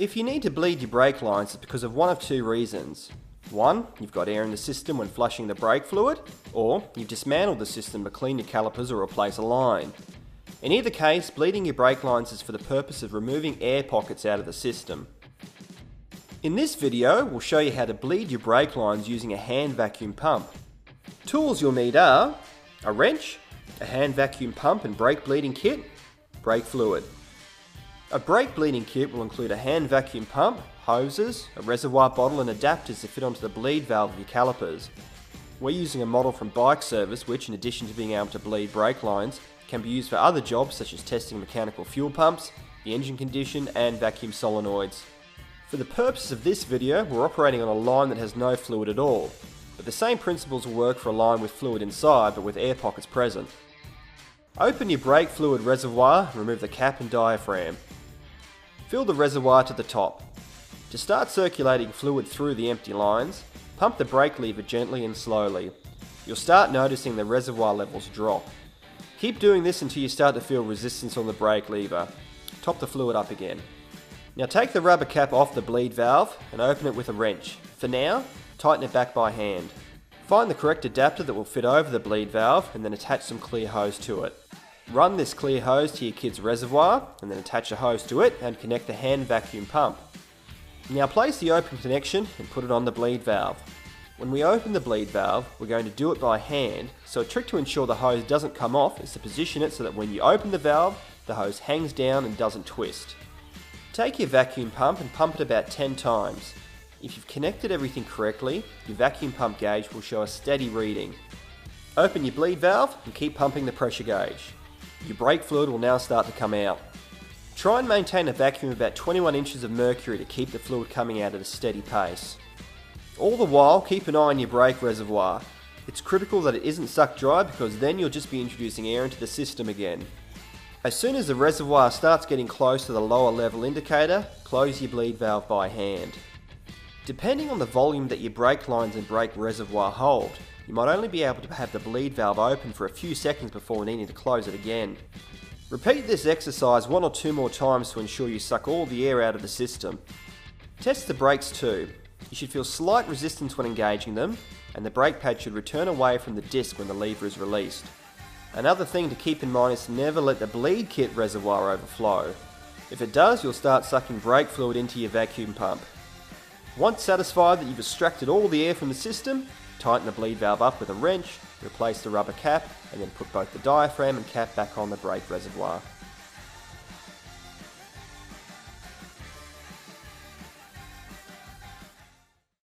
If you need to bleed your brake lines, it's because of one of two reasons. One, you've got air in the system when flushing the brake fluid, or you've dismantled the system to clean your calipers or replace a line. In either case, bleeding your brake lines is for the purpose of removing air pockets out of the system. In this video, we'll show you how to bleed your brake lines using a hand vacuum pump. Tools you'll need are a wrench, a hand vacuum pump and brake bleeding kit, brake fluid. A brake bleeding kit will include a hand vacuum pump, hoses, a reservoir bottle and adapters to fit onto the bleed valve of your calipers. We're using a model from Bike Service which, in addition to being able to bleed brake lines, can be used for other jobs such as testing mechanical fuel pumps, the engine condition and vacuum solenoids. For the purpose of this video, we're operating on a line that has no fluid at all, but the same principles will work for a line with fluid inside but with air pockets present. Open your brake fluid reservoir and remove the cap and diaphragm. Fill the reservoir to the top. To start circulating fluid through the empty lines, pump the brake lever gently and slowly. You'll start noticing the reservoir levels drop. Keep doing this until you start to feel resistance on the brake lever. Top the fluid up again. Now take the rubber cap off the bleed valve and open it with a wrench. For now, tighten it back by hand. Find the correct adapter that will fit over the bleed valve and then attach some clear hose to it. Run this clear hose to your kid's reservoir and then attach a hose to it and connect the hand vacuum pump. Now place the open connection and put it on the bleed valve. When we open the bleed valve, we're going to do it by hand, so a trick to ensure the hose doesn't come off is to position it so that when you open the valve, the hose hangs down and doesn't twist. Take your vacuum pump and pump it about 10 times. If you've connected everything correctly, your vacuum pump gauge will show a steady reading. Open your bleed valve and keep pumping the pressure gauge. Your brake fluid will now start to come out. Try and maintain a vacuum of about 21 inches of mercury to keep the fluid coming out at a steady pace. All the while, keep an eye on your brake reservoir. It's critical that it isn't sucked dry because then you'll just be introducing air into the system again. As soon as the reservoir starts getting close to the lower level indicator, close your bleed valve by hand. Depending on the volume that your brake lines and brake reservoir hold, you might only be able to have the bleed valve open for a few seconds before needing to close it again. Repeat this exercise 1 or 2 more times to ensure you suck all the air out of the system. Test the brakes too. You should feel slight resistance when engaging them, and the brake pad should return away from the disc when the lever is released. Another thing to keep in mind is to never let the bleed kit reservoir overflow. If it does, you'll start sucking brake fluid into your vacuum pump. Once satisfied that you've extracted all the air from the system, tighten the bleed valve up with a wrench, replace the rubber cap, and then put both the diaphragm and cap back on the brake reservoir.